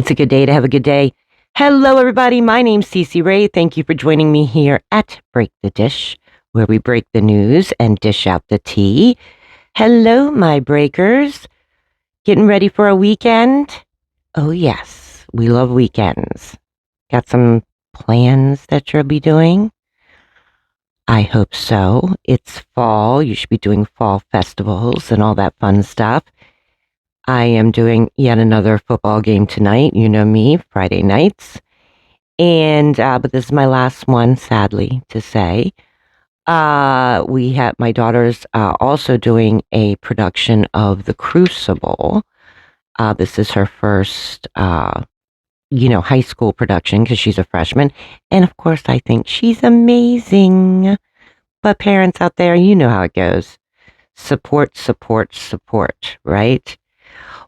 It's a good day to have a good day. Hello, everybody. My name's Cece Ray. Thank you for joining me here at Break the Dish, where we break the news and dish out the tea. Hello, my breakers. Getting ready for a weekend? Oh, yes. We love weekends. Got some plans that you'll be doing? I hope so. It's fall. You should be doing fall festivals and all that fun stuff. I am doing yet another football game tonight. You know me, Friday nights. And, but this is my last one, sadly to say. We have my daughter's also doing a production of The Crucible. This is her first, high school production because she's a freshman. And of course, I think she's amazing. But parents out there, you know how it goes. Support, support, support, right?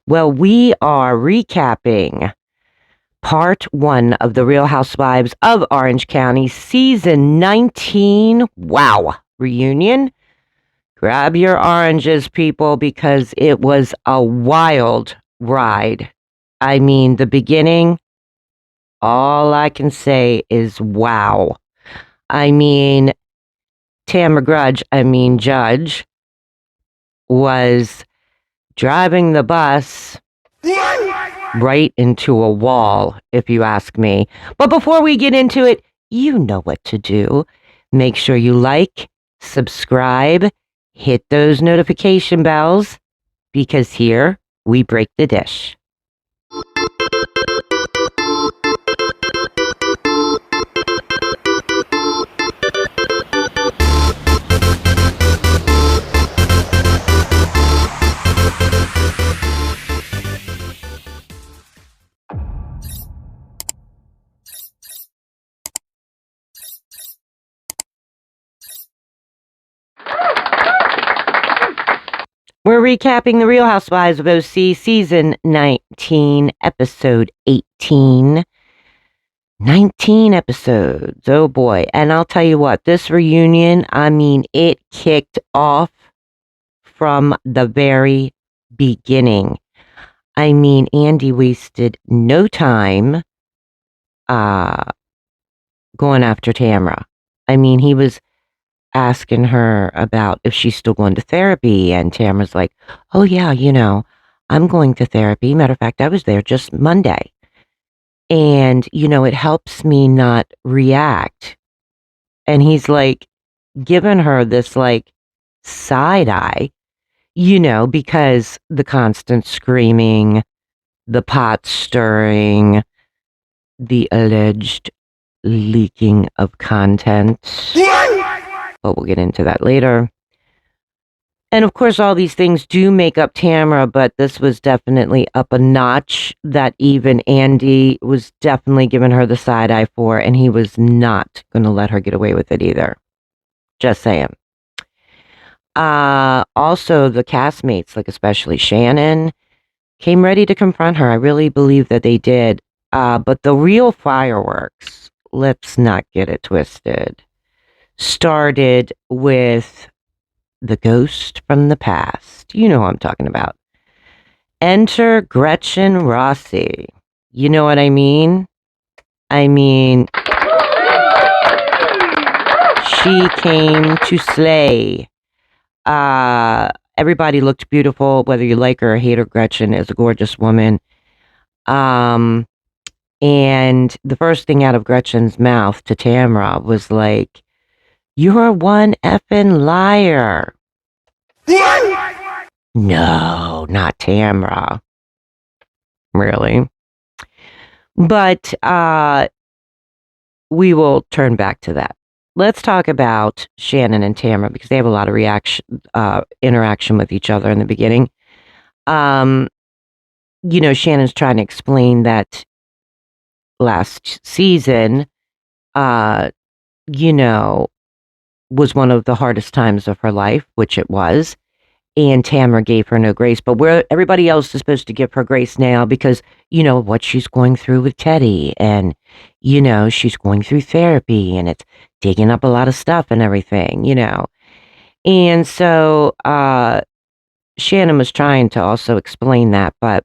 Well, we are recapping part 1 of The Real Housewives of Orange County, season 19. Wow. Reunion. Grab your oranges, people, because it was a wild ride. I mean, the beginning, all I can say is wow. I mean, Tamra Judge was driving the bus right into a wall, if you ask me. But before we get into it, you know what to do. Make sure you like, subscribe, hit those notification bells, because here we break the dish. We're recapping The Real Housewives of OC, season 19, episode 18. 19 episodes. Oh boy. And I'll tell you what, this reunion, I mean, it kicked off from the very beginning. I mean, Andy wasted no time going after Tamra. I mean, he was asking her about if she's still going to therapy, and Tamara's like, oh yeah, I'm going to therapy. Matter of fact, I was there just Monday. And, it helps me not react. And he's like giving her this like side eye, because the constant screaming, the pot stirring, the alleged leaking of content. But we'll get into that later. And of course, all these things do make up Tamra, but this was definitely up a notch that even Andy was definitely giving her the side eye for, and he was not going to let her get away with it either. Just saying. Also, the castmates, like especially Shannon, came ready to confront her. I really believe that they did. But the real fireworks, let's not get it twisted, started with the ghost from the past. You know who I'm talking about. Enter Gretchen Rossi. You know what I mean? I mean, she came to slay. Everybody looked beautiful, whether you like her or hate her. Gretchen is a gorgeous woman. And the first thing out of Gretchen's mouth to Tamra was like, you're one effing liar. No, not Tamra. Really? But we will turn back to that. Let's talk about Shannon and Tamra because they have a lot of interaction with each other in the beginning. Shannon's trying to explain that last season, was one of the hardest times of her life, which it was. And Tamra gave her no grace, but where everybody else is supposed to give her grace now because, what she's going through with Teddy and, she's going through therapy and it's digging up a lot of stuff and everything, And so Shannon was trying to also explain that, but,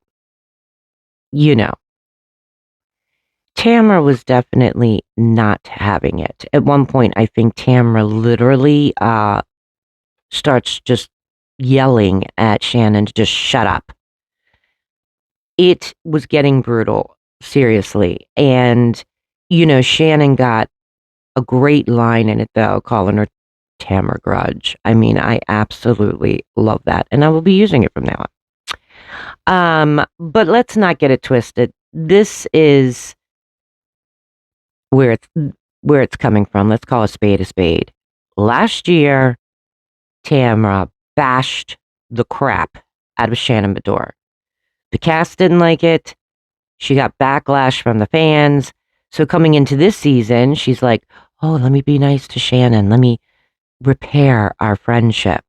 Tamra was definitely not having it. At one point, I think Tamra literally starts just yelling at Shannon to just shut up. It was getting brutal, seriously. And, Shannon got a great line in it, though, calling her Tamra Grudge. I mean, I absolutely love that. And I will be using it from now on. But let's not get it twisted. This is where it's coming from. Let's call a spade a spade. Last year, Tamra bashed the crap out of Shannon Beador. The cast didn't like it. She got backlash from the fans. So coming into this season, she's like, oh, let me be nice to Shannon. Let me repair our friendship.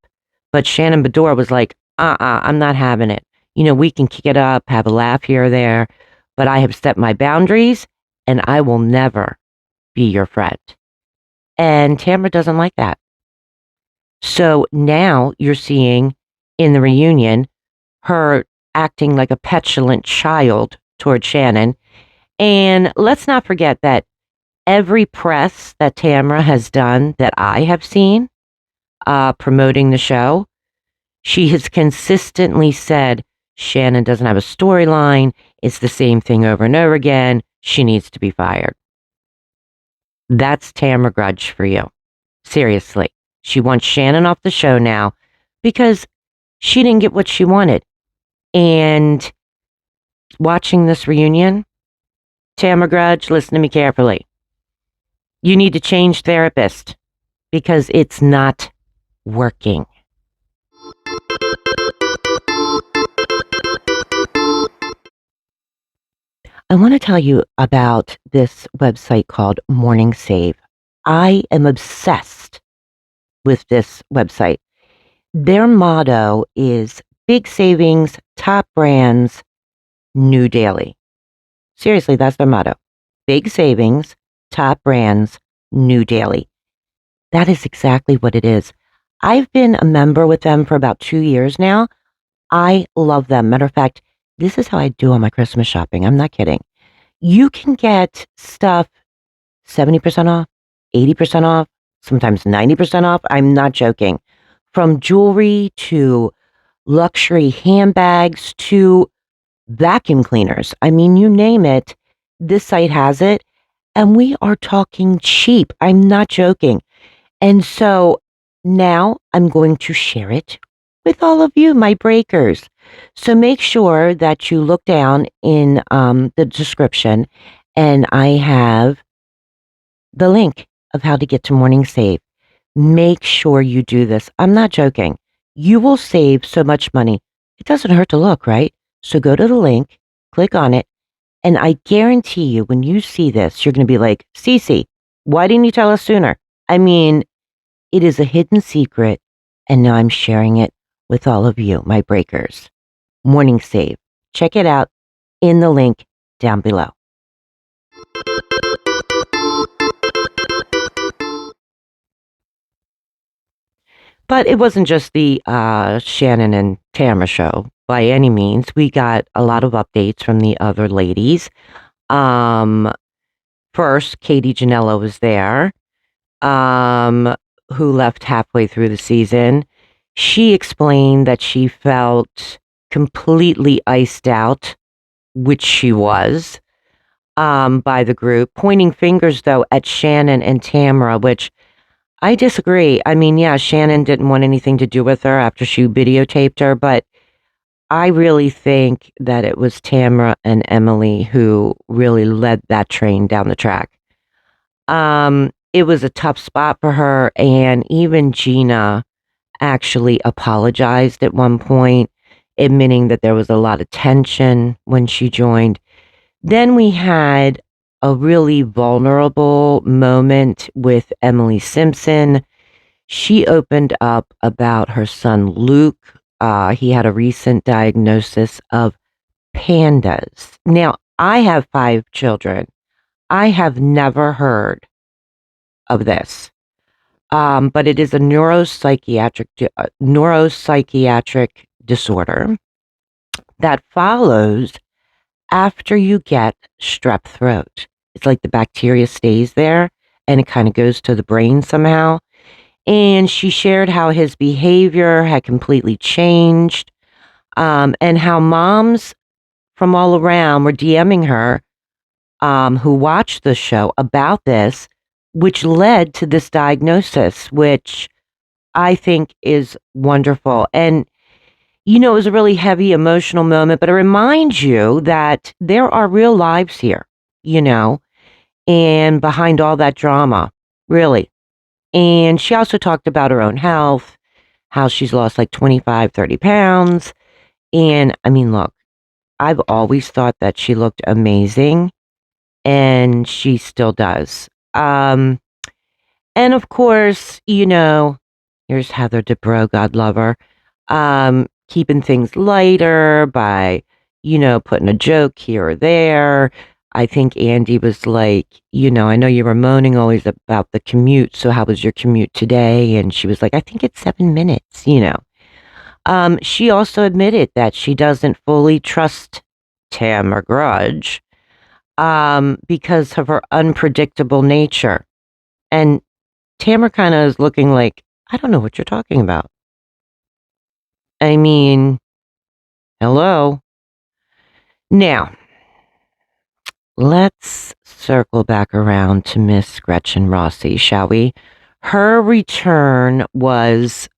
But Shannon Beador was like, I'm not having it. We can kick it up, have a laugh here or there, but I have set my boundaries and I will never be your friend. And Tamra doesn't like that. So now you're seeing in the reunion her acting like a petulant child toward Shannon. And let's not forget that every press that Tamra has done that I have seen promoting the show, she has consistently said Shannon doesn't have a storyline. It's the same thing over and over again. She needs to be fired. That's Tamra Grudge for you. Seriously. She wants Shannon off the show now because she didn't get what she wanted. And watching this reunion, Tamra Grudge, listen to me carefully. You need to change therapist because it's not working. I want to tell you about this website called Morning Save. I am obsessed with this website. Their motto is big savings, top brands, new daily. Seriously, that's their motto. Big savings, top brands, new daily. That is exactly what it is. I've been a member with them for about 2 years now. I love them. Matter of fact, this is how I do on my Christmas shopping. I'm not kidding. You can get stuff 70% off, 80% off, sometimes 90% off. I'm not joking. From jewelry to luxury handbags to vacuum cleaners. I mean, you name it, this site has it. And we are talking cheap. I'm not joking. And so now I'm going to share it with all of you, my breakers. So make sure that you look down in the description and I have the link of how to get to Morning Save. Make sure you do this. I'm not joking. You will save so much money. It doesn't hurt to look, right? So go to the link, click on it, and I guarantee you when you see this, you're going to be like, Cece, why didn't you tell us sooner? I mean, it is a hidden secret, and now I'm sharing it with all of you, my breakers. Morning Save. Check it out in the link down below. But it wasn't just the Shannon and Tamra show by any means. We got a lot of updates from the other ladies. First, Katie Janella was there, who left halfway through the season. She explained that she felt completely iced out, which she was, by the group, pointing fingers, though, at Shannon and Tamra, which I disagree. I mean, yeah, Shannon didn't want anything to do with her after she videotaped her, but I really think that it was Tamra and Emily who really led that train down the track. It was a tough spot for her, and even Gina actually apologized at one point, admitting that there was a lot of tension when she joined. Then we had a really vulnerable moment with Emily Simpson. She opened up about her son, Luke. He had a recent diagnosis of pandas. Now, I have 5 children. I have never heard of this. But it is a neuropsychiatric disorder that follows after you get strep throat. it's like the bacteria stays there and it kind of goes to the brain somehow. And she shared how his behavior had completely changed, and how moms from all around were DMing her, who watched the show about this, which led to this diagnosis, which I think is wonderful. And, it was a really heavy emotional moment, but it reminds you that there are real lives here, you know, and behind all that drama, really. And she also talked about her own health, how she's lost like 25, 30 pounds. And I mean, look, I've always thought that she looked amazing, and she still does. And of course, here's Heather Dubrow, God love her, keeping things lighter by, putting a joke here or there. I think Andy was like, I know you were moaning always about the commute. So how was your commute today? And she was like, I think it's 7 minutes. She also admitted that she doesn't fully trust Tamra Judge, because of her unpredictable nature. And Tamra kind of is looking like, I don't know what you're talking about. I mean, hello. Now, let's circle back around to Miss Gretchen Rossi, shall we? Her return was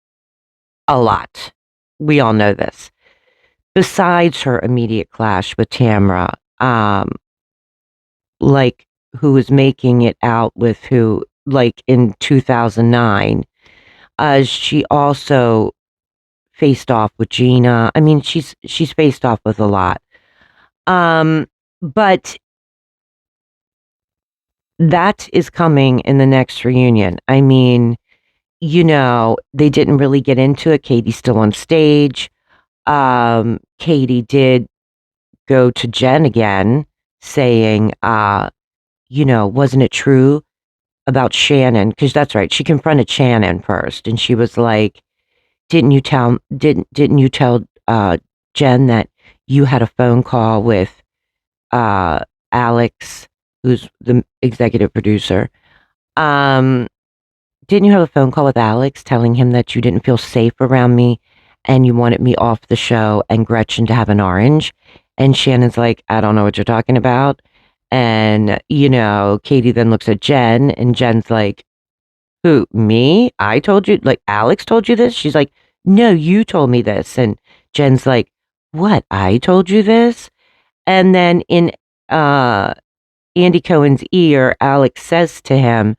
a lot. We all know this. Besides her immediate clash with Tamra, like who was making it out with who, like in 2009, she also faced off with Gina. I mean, she's faced off with a lot. But that is coming in the next reunion. I mean, they didn't really get into it. Katie's still on stage. Katie did go to Jen again, saying, wasn't it true about Shannon? Because that's right. She confronted Shannon first, and she was like, didn't you tell Jen that you had a phone call with Alex, who's the executive producer? Didn't you have a phone call with Alex telling him that you didn't feel safe around me and you wanted me off the show and Gretchen to have an orange? And Shannon's like, I don't know what you're talking about. And, Katie then looks at Jen, and Jen's like, who, me? I told you, like, Alex told you this? She's like, no, you told me this. And Jen's like, what? I told you this? And then in Andy Cohen's ear, Alex says to him,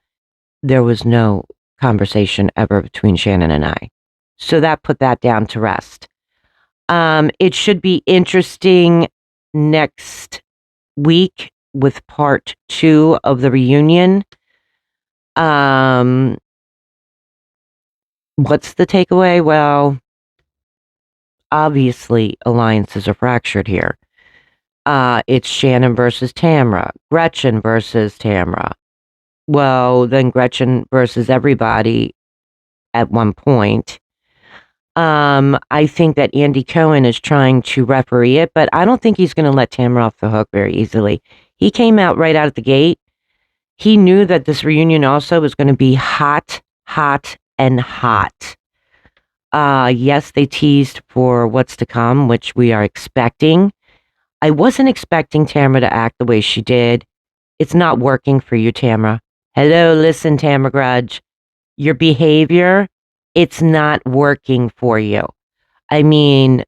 there was no conversation ever between Shannon and I. So that put that down to rest. It should be interesting next week with part 2 of the reunion. What's the takeaway? Well, obviously alliances are fractured here. It's Shannon versus Tamra, Gretchen versus Tamra. Well, then Gretchen versus everybody at one point. I think that Andy Cohen is trying to referee it, but I don't think he's going to let Tamra off the hook very easily. He came out right out of the gate. He knew that this reunion also was going to be hot, hot, and hot. Yes, they teased for what's to come, which we are expecting. I wasn't expecting Tamra to act the way she did. It's not working for you, Tamra. Hello, listen, Tamra Judge. Your behavior, it's not working for you. I mean,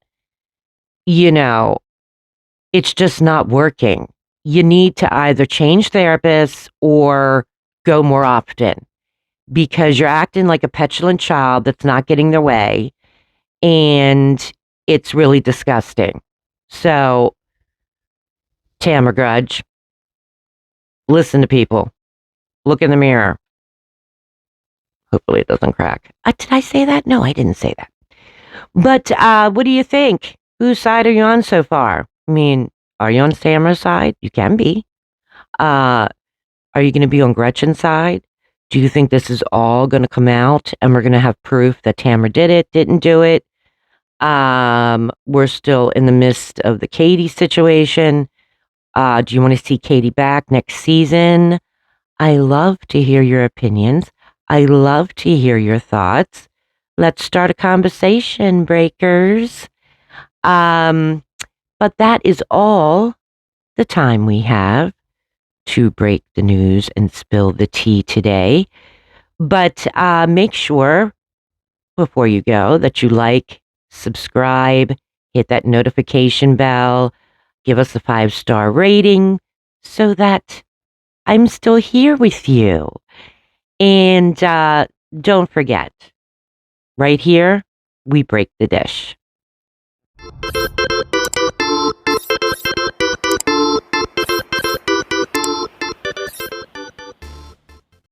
it's just not working. You need to either change therapists or go more often, because you're acting like a petulant child that's not getting their way, and it's really disgusting. So, Tamra Judge, listen to people. Look in the mirror. Hopefully it doesn't crack. Did I say that? No, I didn't say that. But what do you think? Whose side are you on so far? I mean, are you on Tamra's side? You can be. Are you going to be on Gretchen's side? Do you think this is all going to come out and we're going to have proof that Tamra did it, didn't do it? We're still in the midst of the Katie situation. Do you want to see Katie back next season? I love to hear your opinions. I love to hear your thoughts. Let's start a conversation, breakers. But that is all the time we have to break the news and spill the tea today. But make sure before you go that you like, subscribe, hit that notification bell, give us a 5-star rating so that I'm still here with you. And don't forget, right here, we break the dish.